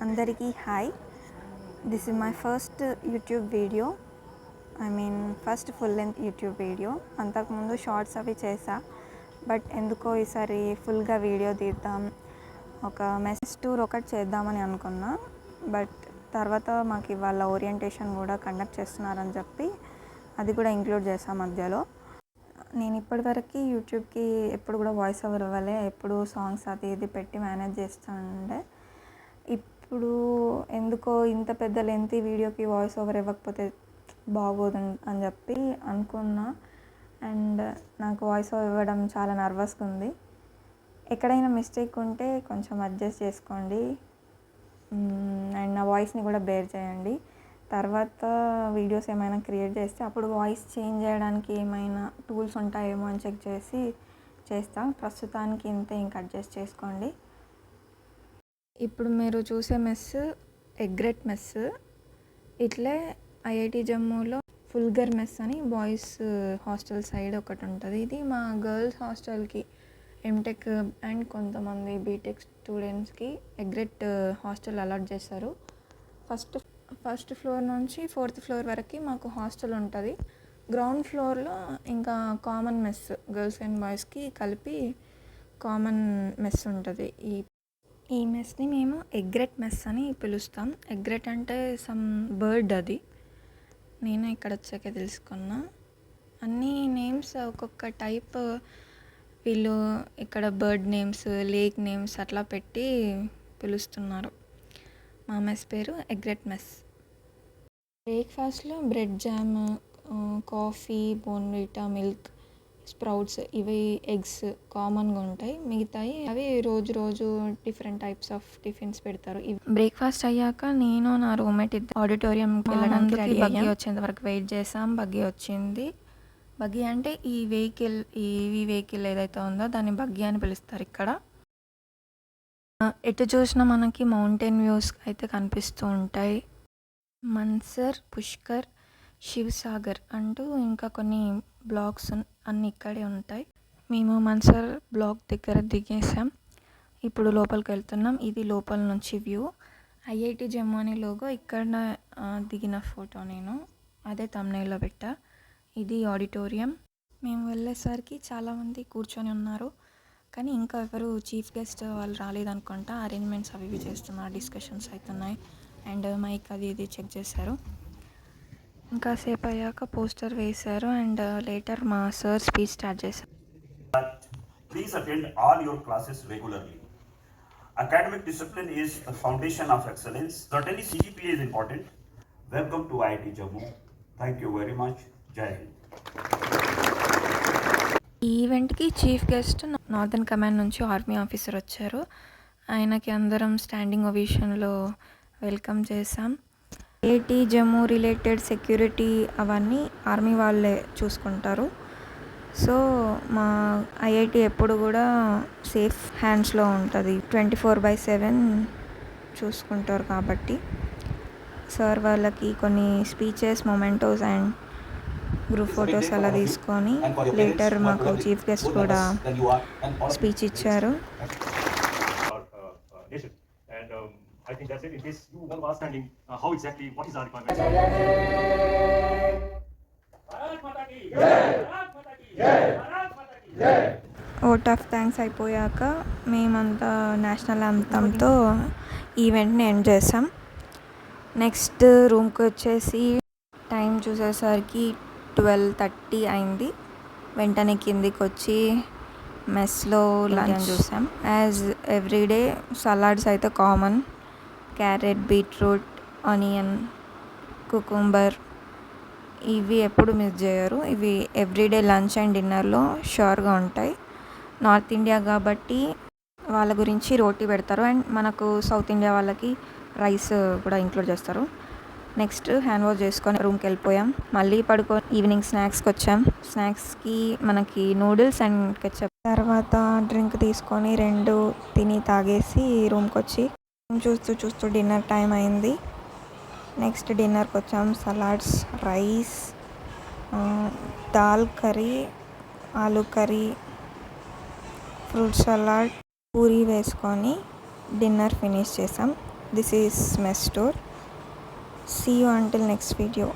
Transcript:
అందరికీ hi. This is my first YouTube video. First full length YouTube video. అంతకుముందు shorts అవి చేసా, but ఎందుకో ఈసారి ఫుల్గా వీడియో తీద్దాం, ఒక మెసేజ్ టూర్ ఒకటి చేద్దామని అనుకున్నా. బట్ తర్వాత మాకు ఇవాళ ఓరియంటేషన్ కూడా కండక్ట్ చేస్తున్నారని చెప్పి అది కూడా ఇంక్లూడ్ చేసా మధ్యలో. నేను ఇప్పటివరకు యూట్యూబ్కి ఎప్పుడు కూడా వాయిస్ ఓవర్ ఇవ్వలే, ఎప్పుడు సాంగ్స్ అది ఇది పెట్టి మేనేజ్ చేస్తుండే. ఇప్పుడు ఎందుకో ఇంత పెద్ద లెంత్ వీడియోకి వాయిస్ ఓవర్ ఇవ్వకపోతే బాగోదు అని చెప్పి అనుకున్నా. అండ్ నాకు వాయిస్ ఓవర్ ఇవ్వడం చాలా నర్వస్గా ఉంది. ఎక్కడైనా మిస్టేక్ ఉంటే కొంచెం అడ్జస్ట్ చేసుకోండి అండ్ నా వాయిస్ని కూడా బేర్ చేయండి. తర్వాత వీడియోస్ ఏమైనా క్రియేట్ చేస్తే అప్పుడు వాయిస్ చేంజ్ చేయడానికి ఏమైనా టూల్స్ ఉంటాయేమో అని చెక్ చేసి చేస్తా. ప్రస్తుతానికి ఇంతే, ఇంకా అడ్జస్ట్ చేసుకోండి. ఇప్పుడు మీరు చూసే మెస్ ఎగ్రెట్ మెస్. ఇట్లే ఐఐటి జమ్మూలో ఫుల్గర్ మెస్ అని బాయ్స్ హాస్టల్ సైడ్ ఒకటి ఉంటుంది. ఇది మా గర్ల్స్ హాస్టల్కి ఎంటెక్ అండ్ కొంతమంది బీటెక్ స్టూడెంట్స్కి ఎగ్రెట్ హాస్టల్ అలాట్ చేస్తారు. ఫస్ట్ ఫ్లోర్ నుంచి 4th ఫ్లోర్ వరకు మాకు హాస్టల్ ఉంటుంది. గ్రౌండ్ ఫ్లోర్లో ఇంకా కామన్ మెస్, గర్ల్స్ అండ్ బాయ్స్కి కలిపి కామన్ మెస్ ఉంటుంది. ఈ మెస్ని మేము ఎగ్రెట్ మెస్ అని పిలుస్తాం. ఎగ్రెట్ అంటే సమ్ బర్డ్, అది నేను ఇక్కడ వచ్చాకే తెలుసుకున్నా. అన్ని నేమ్స్ ఒక్కొక్క టైప్, వీళ్ళు ఇక్కడ బర్డ్ నేమ్స్, లేక్ నేమ్స్ అట్లా పెట్టి పిలుస్తున్నారు. మా మెస్ పేరు ఎగ్రెట్ మెస్. బ్రేక్ఫాస్ట్లో bread jam, coffee, Bournvita, milk, sprouts, ఇవి ఎగ్స్ కామన్గా ఉంటాయి. మిగతాయి అవి రోజు డిఫరెంట్ టైప్స్ ఆఫ్ టిఫిన్స్ పెడతారు. బ్రేక్ఫాస్ట్ అయ్యాక నేను నా రూమ్మేట్ ఆడిటోరియంకి వెళ్ళడానికి రెడీ బగ్గి వచ్చేంత వరకు వెయిట్ చేసాం. బగ్గి వచ్చింది. బగ్గి అంటే ఈ వెహికల్ ఏదైతే ఉందో దాన్ని బగ్గి అని పిలుస్తారు ఇక్కడ. ఎటు చూసినా మనకి మౌంటైన్ వ్యూస్ అయితే కనిపిస్తూ ఉంటాయి. మన్సర్, పుష్కర్, శివసాగర్ అంటూ ఇంకా కొన్ని బ్లాగ్స్ అన్నీ ఇక్కడే ఉంటాయి. మేము మన్సర్ బ్లాగ్ దగ్గర దిగేసాం. ఇప్పుడు లోపలికి వెళ్తున్నాం. ఇది లోపల నుంచి వ్యూ. ఐఐటి జమ్మూ అనే లోగో ఇక్కడ దిగిన ఫోటో నేను అదే థంబ్నెయిల్లో పెట్టా. ఇది ఆడిటోరియం. మేము వెళ్ళేసరికి చాలామంది కూర్చొని ఉన్నారు, కానీ ఇంకా ఎవరు చీఫ్ గెస్ట్ వాళ్ళు రాలేదనుకుంటా. అరేంజ్మెంట్స్ అవి ఇవి చేస్తున్నారు, డిస్కషన్స్ అవుతున్నాయి అండ్ మైక్ అది ఇది చెక్ చేశారు. ఇంకా సేపు అయ్యాక పోస్టర్ వేశారు అండ్ లేటర్ మా సార్ స్పీచ్ స్టార్ట్ చేశారు. Please attend all your classes regularly. Academic discipline is the foundation of excellence. Certainly CGPA is important. Welcome to IIT Jammu. Thank you very much. Jai Hind. ఈ ఈవెంట్కి chief guest northern command నుంచి army officer వచ్చారు. ఆయనకి అందరం standing ఒవేషన్లో welcome చేసాం. IIT Jammu related security అవన్నీ army వాళ్ళే చూసుకుంటారు. సో మా ఐఐటి ఎప్పుడు కూడా సేఫ్ హ్యాండ్స్లో ఉంటుంది. 24/7 చూసుకుంటారు కాబట్టి సార్ వాళ్ళకి కొన్ని speeches, mementos and group photos అలా తీసుకొని లేటర్ మాకు చీఫ్ గెస్ట్ కూడా స్పీచ్ ఇచ్చారు. I think that's it. In case you all are standing, how exactly, what is our requirement? Vote of thanks అయిపోయాక మేమంతా నేషనల్ యాంథమ్తో ఈవెంట్ని ఎండ్ చేసాం. నెక్స్ట్ రూమ్కి వచ్చేసి టైం చూసేసరికి 12:30 అయింది. వెంటనే కిందికి వచ్చి మెస్లో లంచ్ చూసాం. యాజ్ ఎవ్రీడే సలాడ్స్ అయితే common, carrot, beetroot, onion, cucumber, ఇవి ఎప్పుడు మిస్ చేయరు. ఇవి ఎవ్రీడే లంచ్ అండ్ డిన్నర్లో షూర్గా ఉంటాయి. నార్త్ ఇండియా కాబట్టి వాళ్ళ గురించి రోటీ పెడతారు అండ్ మనకు సౌత్ ఇండియా వాళ్ళకి రైస్ కూడా ఇంక్లూడ్ చేస్తారు. నెక్స్ట్ హ్యాండ్ వాష్ చేసుకొని రూమ్కి వెళ్ళిపోయాం. మళ్ళీ పడుకొని ఈవినింగ్ స్నాక్స్కి వచ్చాం. స్నాక్స్కి మనకి నూడిల్స్ అండ్ కెచప్. తర్వాత డ్రింక్ తీసుకొని 2 తిని తాగేసి రూమ్కి వచ్చి చూస్తూ డిన్నర్ టైం అయింది. నెక్స్ట్ డిన్నర్కి వచ్చాం. Salads, rice, dal curry, aloo curry, fruit salad, Puri వేసుకొని డిన్నర్ ఫినిష్ చేసాం. This is my store. See you until next video.